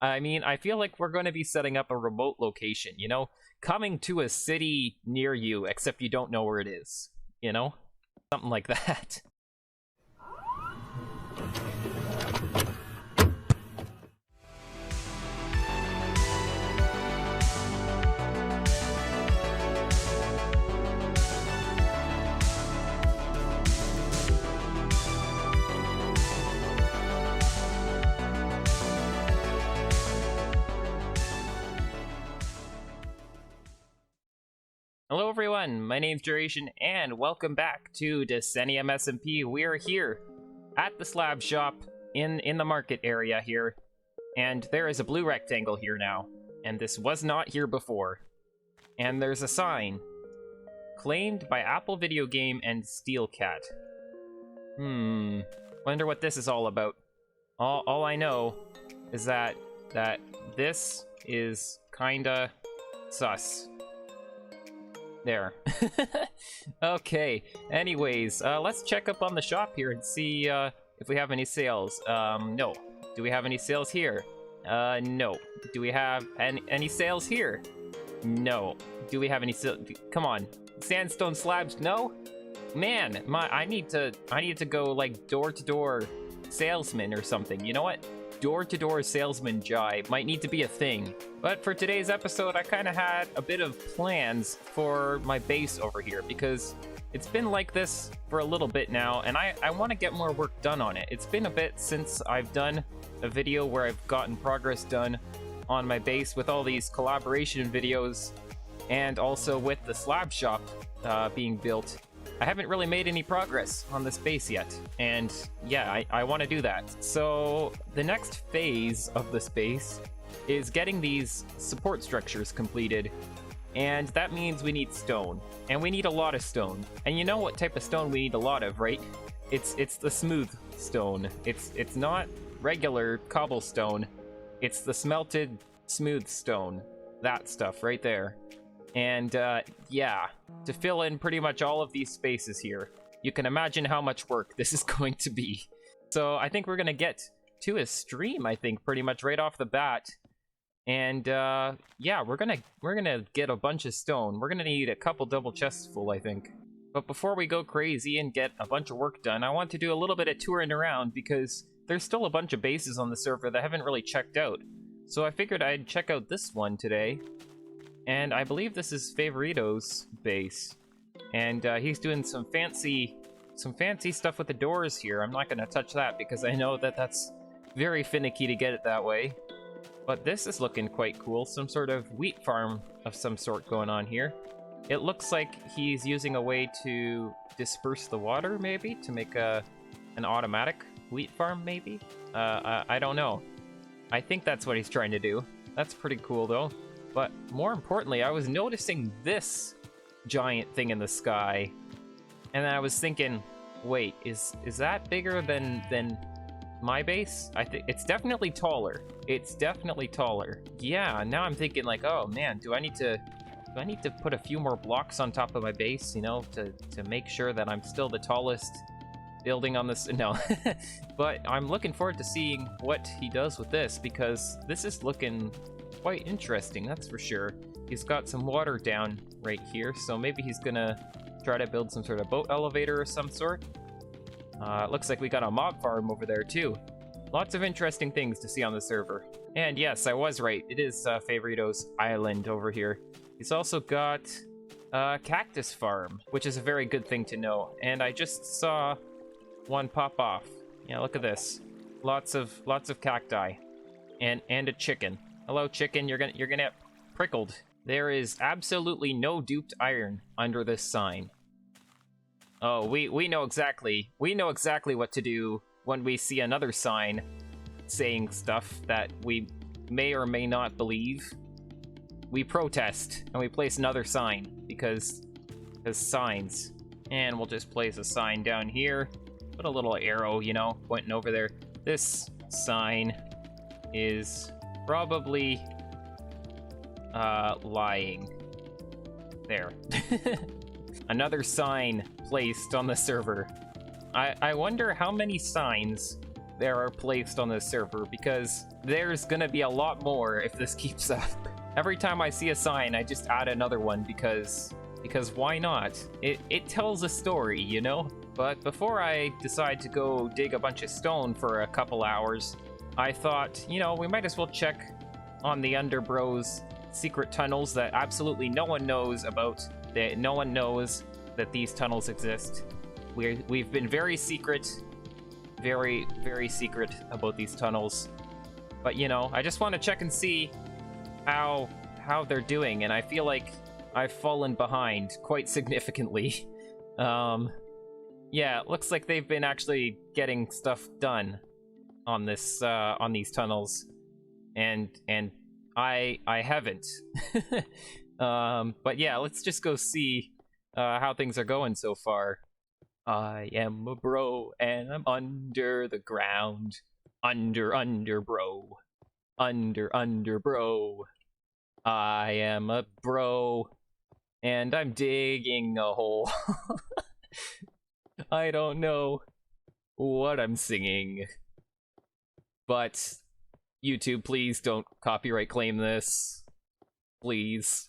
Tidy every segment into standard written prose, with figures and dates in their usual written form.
I mean, I feel like we're going to be setting up a remote location, you know? Coming to a city near you, except you don't know where it is, you know? Something like that. Hello everyone, my name's Duration, and welcome back to Decennium SMP. We are here at the slab shop in the market area here, and there is a blue rectangle here now, and this was not here before. And there's a sign, claimed by Apple Video Game and Steelcat. Wonder what this is all about. All I know is that this is kinda sus. There. Okay, anyways, let's check up on the shop here and see if we have any sales. No. Do we have any sales here? No. Do we have any sales here? No. Do we have any come on. Sandstone slabs? No? Man, I need to go like door-to-door salesman or something. You know what? Door-to-door salesman jive might need to be a thing. But for today's episode, I kind of had a bit of plans for my base over here because it's been like this for a little bit now, and I want to get more work done on it. It's been a bit since I've done a video where I've gotten progress done on my base with all these collaboration videos and also with the slab shop being built. I haven't really made any progress on this base yet, and yeah, I want to do that. So the next phase of this base is getting these support structures completed, and that means we need stone, and we need a lot of stone. And you know what type of stone we need a lot of, right? It's the smooth stone. It's not regular cobblestone. It's the smelted smooth stone. That stuff right there. And yeah, to fill in pretty much all of these spaces here, you can imagine how much work this is going to be. So I think we're gonna get to a stream, I think, pretty much right off the bat. And yeah, we're gonna get a bunch of stone. We're gonna need a couple double chests full, I think. But before we go crazy and get a bunch of work done, I want to do a little bit of touring around because there's still a bunch of bases on the server that I haven't really checked out. So I figured I'd check out this one today. And I believe this is Favorito's base. And he's doing some fancy stuff with the doors here. I'm not gonna touch that because I know that that's very finicky to get it that way. But this is looking quite cool. Some sort of wheat farm of some sort going on here. It looks like he's using a way to disperse the water, maybe, to make an automatic wheat farm, maybe? I don't know. I think that's what he's trying to do. That's pretty cool, though. But more importantly, I was noticing this giant thing in the sky, and then I was thinking, wait, is that bigger than my base? I think it's definitely taller. It's definitely taller. Yeah, now I'm thinking like, oh man, do I need to put a few more blocks on top of my base, you know, to make sure that I'm still the tallest building on this? No. But I'm looking forward to seeing what he does with this, because this is looking quite interesting, that's for sure. He's got some water down right here, so maybe he's gonna try to build some sort of boat elevator or some sort. It looks like we got a mob farm over there too. Lots of interesting things to see on the server. And yes, I was right, it is Favorito's island over here. He's also got a cactus farm, which is a very good thing to know. And I just saw one pop off. Yeah, look at this. Lots of cacti. And a chicken. Hello, chicken. You're gonna get prickled. There is absolutely no duped iron under this sign. Oh, we know exactly what to do when we see another sign saying stuff that we may or may not believe. We protest and we place another sign because signs. And we'll just place a sign down here. Put a little arrow, you know, pointing over there. This sign is probably lying. There. Another sign placed on the server. I wonder how many signs there are placed on this server, because there's gonna be a lot more if this keeps up. Every time I see a sign, I just add another one because why not? It tells a story, you know? But before I decide to go dig a bunch of stone for a couple hours, I thought, you know, we might as well check on the Underbro's secret tunnels that absolutely no one knows about. That no one knows that these tunnels exist. We've been very secret, very, very secret about these tunnels. But, you know, I just want to check and see how they're doing, and I feel like I've fallen behind quite significantly. Yeah, it looks like they've been actually getting stuff done on this on these tunnels, and I haven't. But yeah, let's just go see how things are going so far. I am a bro and I'm under the ground. Under bro. Under bro. I am a bro and I'm digging a hole. I don't know what I'm singing. But YouTube, please don't copyright claim this. Please.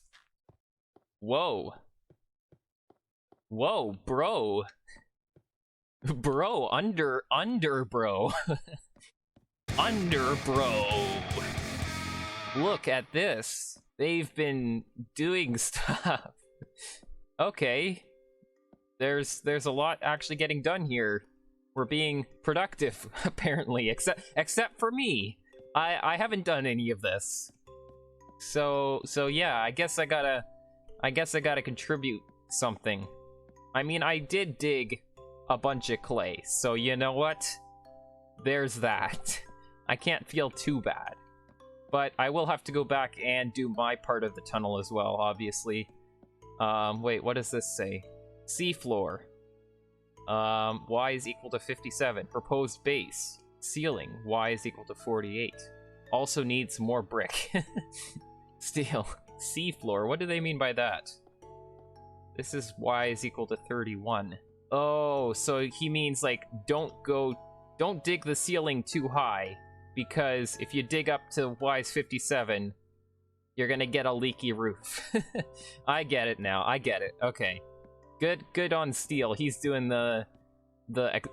Whoa. Whoa, bro. Bro, under bro. Under bro. Look at this. They've been doing stuff. Okay. There's a lot actually getting done here. We're being productive, apparently, except for me. I haven't done any of this. So yeah, I guess I gotta contribute something. I mean, I did dig a bunch of clay, so you know what? There's that. I can't feel too bad. But I will have to go back and do my part of the tunnel as well, obviously. Wait, what does this say? Seafloor. Y is equal to 57. Proposed base. Ceiling. Y is equal to 48. Also needs more brick. Steel. Seafloor. What do they mean by that? This is Y is equal to 31. Oh, so he means, like, don't dig the ceiling too high, because if you dig up to Y is 57, you're gonna get a leaky roof. I get it now. I get it. Okay. Good on Steel. He's doing the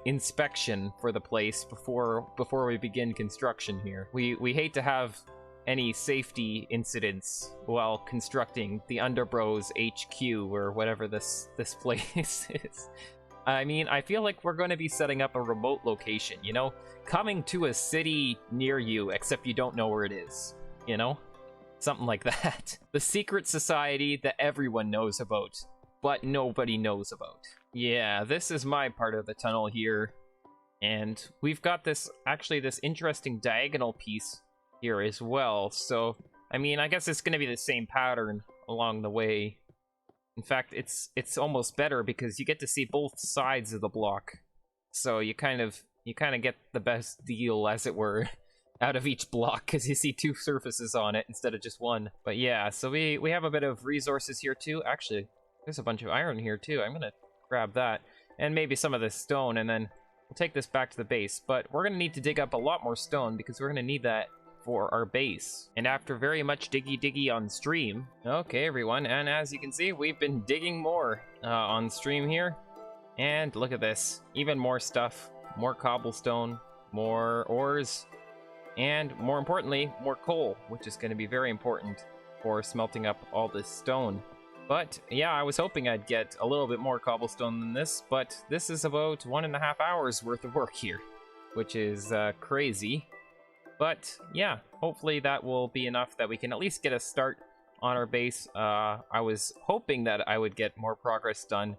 inspection for the place before we begin construction here. We hate to have any safety incidents while constructing the Underbros HQ or whatever this place is. I mean, I feel like we're going to be setting up a remote location, you know? Coming to a city near you, except you don't know where it is, you know? Something like that. The secret society that everyone knows about, but nobody knows about. Yeah, this is my part of the tunnel here. And we've got this interesting diagonal piece here as well. So, I mean, I guess it's going to be the same pattern along the way. In fact, it's almost better because you get to see both sides of the block. So you kind of get the best deal, as it were, out of each block, because you see two surfaces on it instead of just one. But yeah, so we have a bit of resources here too. Actually, there's a bunch of iron here too. I'm gonna grab that, and maybe some of this stone, and then we'll take this back to the base. But we're gonna need to dig up a lot more stone, because we're gonna need that for our base. And after very much diggy on stream, okay everyone, and as you can see, we've been digging more on stream here. And look at this, even more stuff, more cobblestone, more ores, and more importantly, more coal, which is going to be very important for smelting up all this stone. But yeah, I was hoping I'd get a little bit more cobblestone than this, but this is about 1.5 hours worth of work here, which is crazy. But yeah, hopefully that will be enough that we can at least get a start on our base. I was hoping that I would get more progress done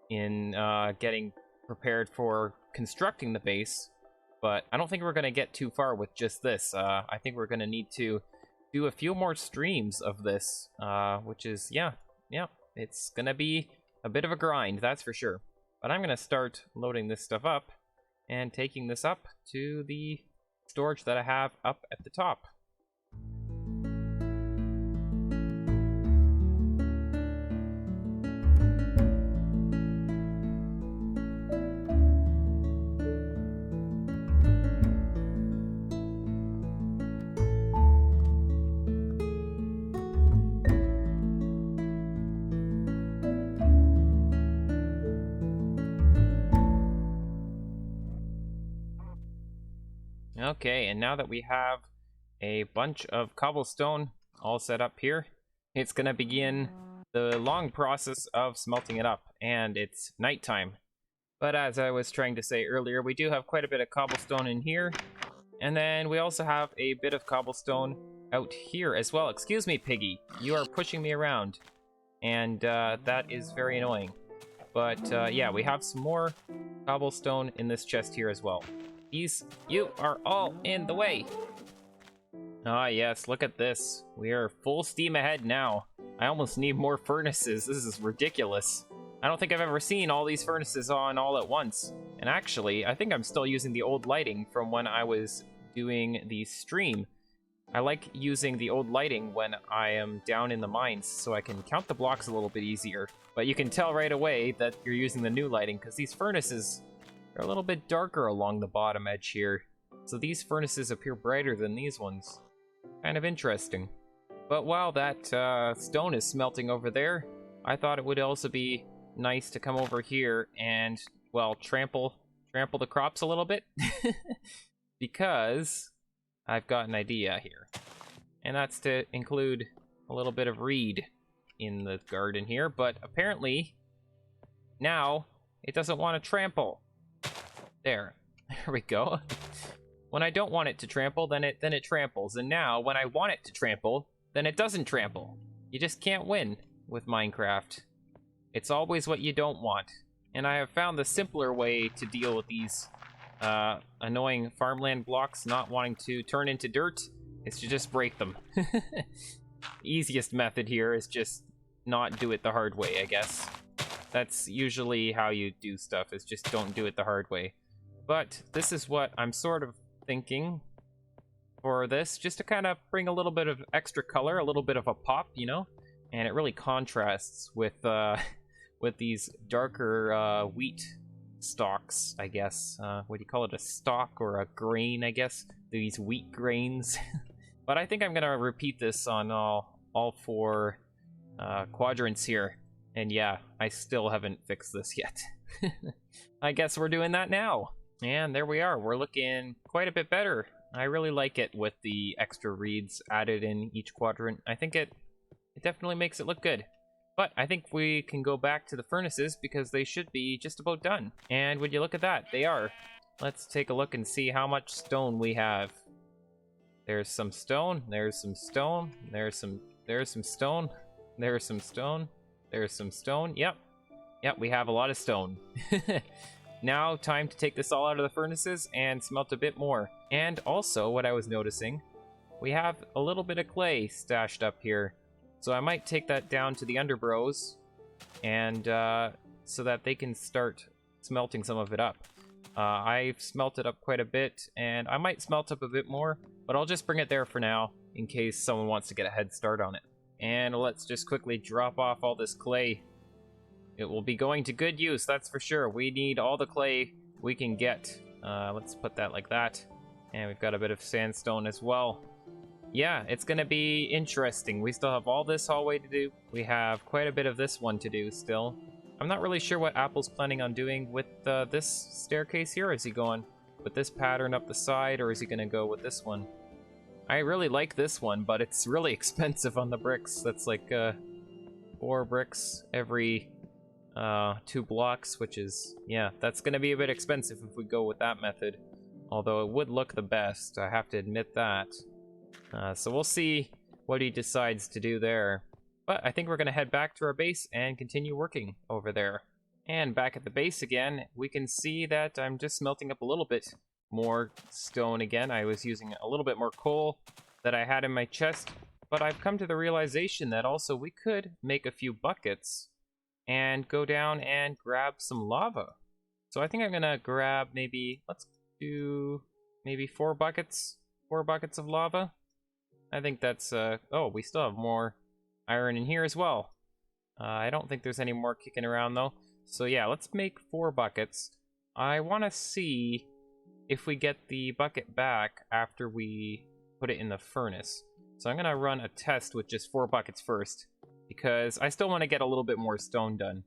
in getting prepared for constructing the base, but I don't think we're going to get too far with just this. I think we're going to need to do a few more streams of this, which is, yeah, it's going to be a bit of a grind, that's for sure. But I'm going to start loading this stuff up and taking this up to the storage that I have up at the top. Okay, and now that we have a bunch of cobblestone all set up here, it's gonna begin the long process of smelting it up, and it's nighttime. But as I was trying to say earlier, we do have quite a bit of cobblestone in here, and then we also have a bit of cobblestone out here as well. Excuse me, Piggy, you are pushing me around, and that is very annoying. But yeah, we have some more cobblestone in this chest here as well. You are all in the way. Ah yes, look at this. We are full steam ahead now. I almost need more furnaces. This is ridiculous. I don't think I've ever seen all these furnaces on all at once. And actually, I think I'm still using the old lighting from when I was doing the stream. I like using the old lighting when I am down in the mines so I can count the blocks a little bit easier. But you can tell right away that you're using the new lighting because these furnaces are a little bit darker along the bottom edge here. So these furnaces appear brighter than these ones. Kind of interesting. But while that stone is smelting over there, I thought it would also be nice to come over here and, well, trample the crops a little bit. Because I've got an idea here. And that's to include a little bit of reed in the garden here, but apparently now it doesn't want to trample. There we go. When I don't want it to trample, then it tramples, and now when I want it to trample, then it doesn't trample. You just can't win with Minecraft. It's always what you don't want. And I have found the simpler way to deal with these annoying farmland blocks not wanting to turn into dirt is to just break them. Easiest method here is just not do it the hard way, I guess. That's usually how you do stuff, is just don't do it the hard way. But this is what I'm sort of thinking for this, just to kind of bring a little bit of extra color, a little bit of a pop, you know? And it really contrasts with these darker wheat stalks, I guess. What do you call it, a stalk or a grain, I guess? These wheat grains. But I think I'm gonna repeat this on all four quadrants here. And yeah, I still haven't fixed this yet. I guess we're doing that now. And there we are, we're looking quite a bit better. I really like it with the extra reeds added in each quadrant. I think it definitely makes it look good. But I think we can go back to the furnaces because they should be just about done. And would you look at that, they are. Let's take a look and see how much stone we have. There's some stone, there's some stone, there's some stone, there's some stone, there's some stone. Yep, we have a lot of stone. Now, time to take this all out of the furnaces and smelt a bit more. And also, what I was noticing, we have a little bit of clay stashed up here. So I might take that down to the underbros, and so that they can start smelting some of it up. I've smelted up quite a bit, and I might smelt up a bit more, but I'll just bring it there for now, in case someone wants to get a head start on it. And let's just quickly drop off all this clay. It will be going to good use, that's for sure. We need all the clay we can get. Let's put that like that. And we've got a bit of sandstone as well. Yeah, it's gonna be interesting. We still have all this hallway to do. We have quite a bit of this one to do still. I'm not really sure what Apple's planning on doing with this staircase here. Is he going with this pattern up the side, or is he gonna go with this one? I really like this one, but it's really expensive on the bricks. That's like 4 bricks every 2 blocks, which is, yeah, that's gonna be a bit expensive if we go with that method. Although it would look the best, I have to admit that. So we'll see what he decides to do there. But I think we're gonna head back to our base and continue working over there. And back at the base again, we can see that I'm just smelting up a little bit more stone again. I was using a little bit more coal that I had in my chest, but I've come to the realization that also we could make a few buckets and go down and grab some lava. So I think I'm gonna grab maybe, let's do maybe 4 buckets of lava. I think that's, oh, we still have more iron in here as well. I don't think there's any more kicking around though. So yeah, let's make 4 buckets. I want to see if we get the bucket back after we put it in the furnace. So I'm gonna run a test with just 4 buckets first, because I still want to get a little bit more stone done.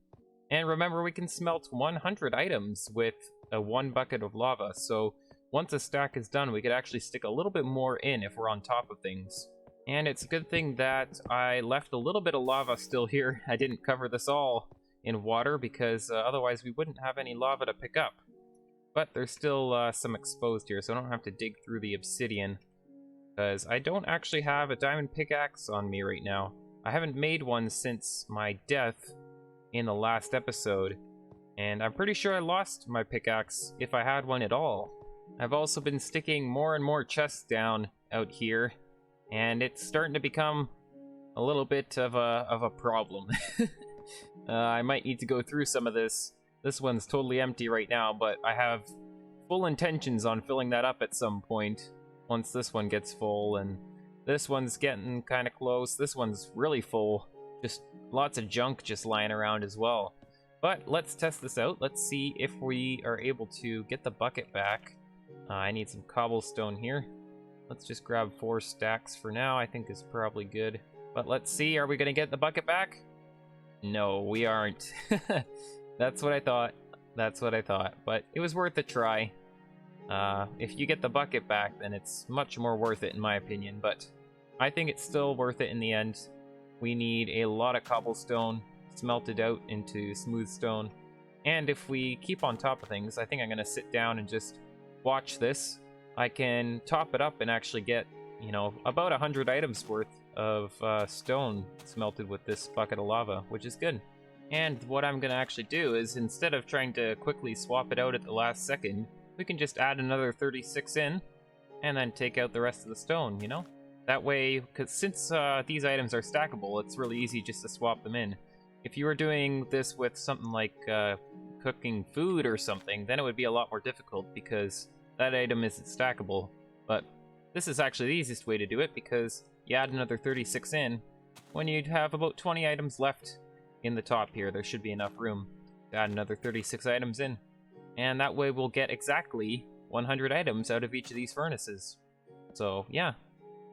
And remember, we can smelt 100 items with a 1 bucket of lava, so once a stack is done, we could actually stick a little bit more in if we're on top of things. And it's a good thing that I left a little bit of lava still here. I didn't cover this all in water because otherwise we wouldn't have any lava to pick up. But there's still some exposed here, so I don't have to dig through the obsidian. Because I don't actually have a diamond pickaxe on me right now. I haven't made one since my death in the last episode. And I'm pretty sure I lost my pickaxe if I had one at all. I've also been sticking more and more chests down out here. And it's starting to become a little bit of a problem. I might need to go through some of this. This one's totally empty right now, but I have full intentions on filling that up at some point once this one gets full, and this one's getting kind of close. This one's really full. Just lots of junk just lying around as well. But let's test this out. Let's see if we are able to get the bucket back. I need some cobblestone here. Let's just grab 4 stacks for now. I think is probably good. But let's see, are we going to get the bucket back? No, we aren't. That's what I thought. That's what I thought. But it was worth a try. If you get the bucket back, then it's much more worth it in my opinion. But I think it's still worth it in the end. We need a lot of cobblestone smelted out into smooth stone. And if we keep on top of things, I think I'm going to sit down and just watch this. I can top it up and actually get, you know, about 100 items worth of stone smelted with this bucket of lava, which is good. And what I'm going to actually do is, instead of trying to quickly swap it out at the last second, we can just add another 36 in, and then take out the rest of the stone, you know? That way, because since these items are stackable, it's really easy just to swap them in. If you were doing this with something like cooking food or something, then it would be a lot more difficult because that item isn't stackable. But this is actually the easiest way to do it, because you add another 36 in when you'd have about 20 items left in the top here. There should be enough room to add another 36 items in. And that way we'll get exactly 100 items out of each of these furnaces. So yeah,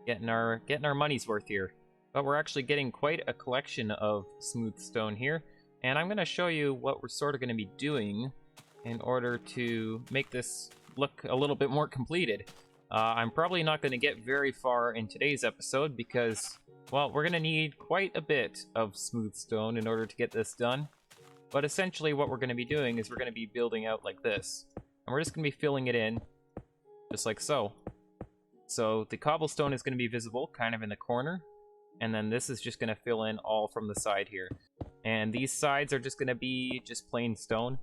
getting our money's worth here. But we're actually getting quite a collection of smooth stone here. And I'm going to show you what we're sort of going to be doing in order to make this look a little bit more completed. I'm probably not going to get very far in today's episode because, well, we're going to need quite a bit of smooth stone in order to get this done. But essentially what we're going to be doing is we're going to be building out like this. And we're just going to be filling it in, just like so. So the cobblestone is going to be visible kind of in the corner. And then this is just going to fill in all from the side here. And these sides are just going to be just plain stone.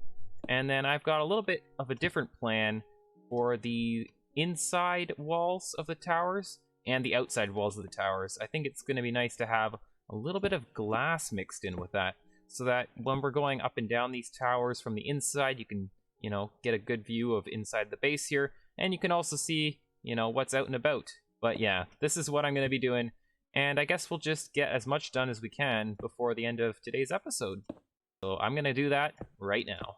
And then I've got a little bit of a different plan for the inside walls of the towers and the outside walls of the towers. I think it's going to be nice to have a little bit of glass mixed in with that, so that when we're going up and down these towers from the inside, you can, you know, get a good view of inside the base here, and you can also see, you know, what's out and about. But yeah, this is what I'm going to be doing, and I guess we'll just get as much done as we can before the end of today's episode. So I'm going to do that right now.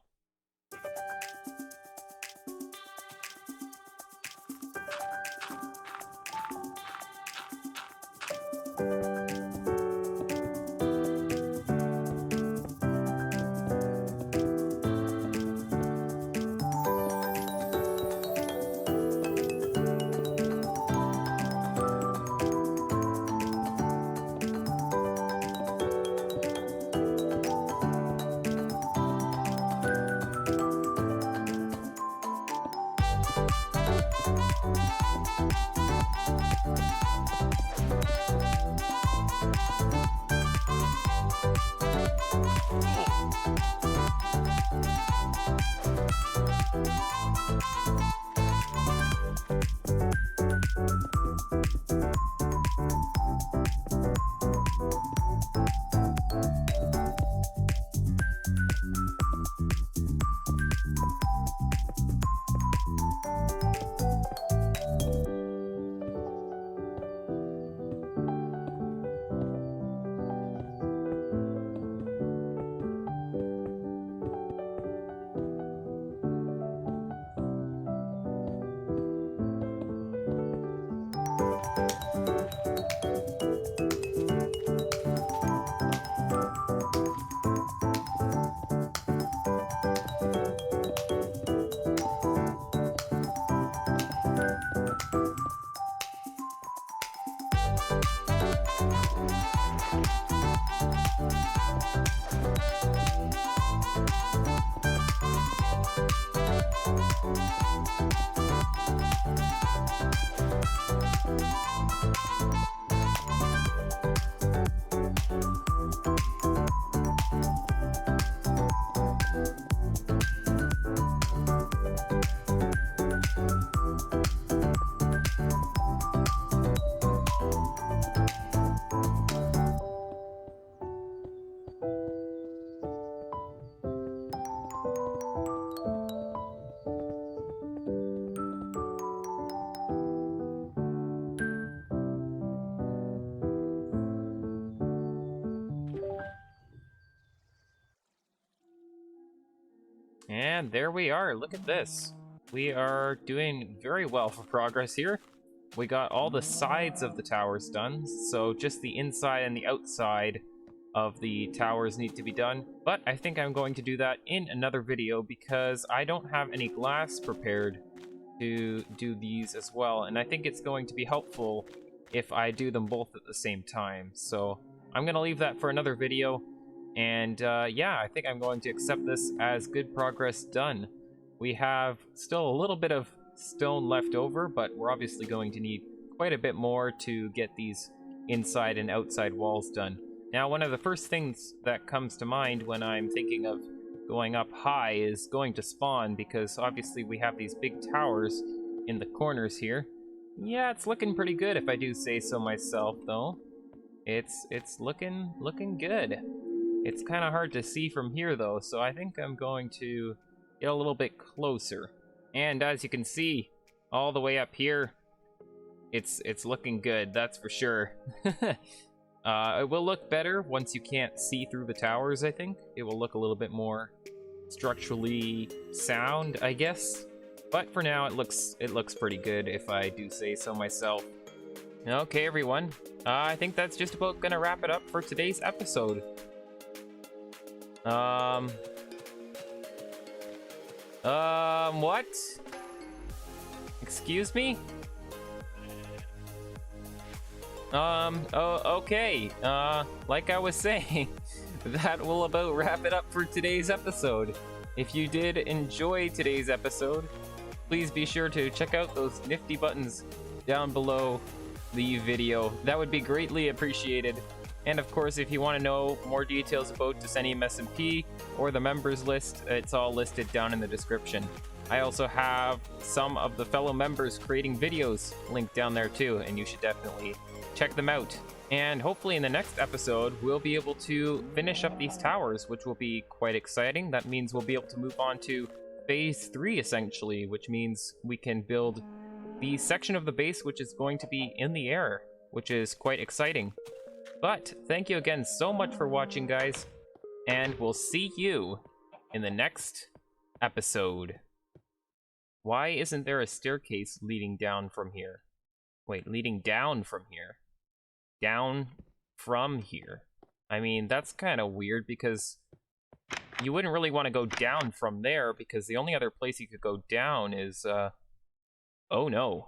And there we are, look at this. We are doing very well for progress here. We got all the sides of the towers done, so just the inside and the outside of the towers need to be done. But I think I'm going to do that in another video because I don't have any glass prepared to do these as well, and I think it's going to be helpful if I do them both at the same time. So I'm gonna leave that for another video. And yeah, I think I'm going to accept this as good progress done. We have still a little bit of stone left over, but we're obviously going to need quite a bit more to get these inside and outside walls done. Now, one of the first things that comes to mind when I'm thinking of going up high is going to spawn, because obviously we have these big towers in the corners here. Yeah, it's looking pretty good if I do say so myself, though. It's looking good. It's kind of hard to see from here, though, so I think I'm going to get a little bit closer. And as you can see, all the way up here, it's looking good, that's for sure. It will look better once you can't see through the towers, I think. It will look a little bit more structurally sound, I guess. But for now, it looks pretty good, if I do say so myself. Okay, everyone. I think that's just about gonna wrap it up for today's episode. What? Excuse me? Okay. Like I was saying, that will about wrap it up for today's episode. If you did enjoy today's episode, please be sure to check out those nifty buttons down below the video. That would be greatly appreciated. And of course, if you want to know more details about Decennium SMP or the members list, it's all listed down in the description. I also have some of the fellow members creating videos linked down there too, and you should definitely check them out. And hopefully in the next episode, we'll be able to finish up these towers, which will be quite exciting. That means we'll be able to move on to phase 3, essentially, which means we can build the section of the base which is going to be in the air, which is quite exciting. But thank you again so much for watching, guys, and we'll see you in the next episode. Why isn't there a staircase leading down from here? Wait, leading down from here? Down from here? I mean, that's kind of weird, because you wouldn't really want to go down from there, because the only other place you could go down is, oh no.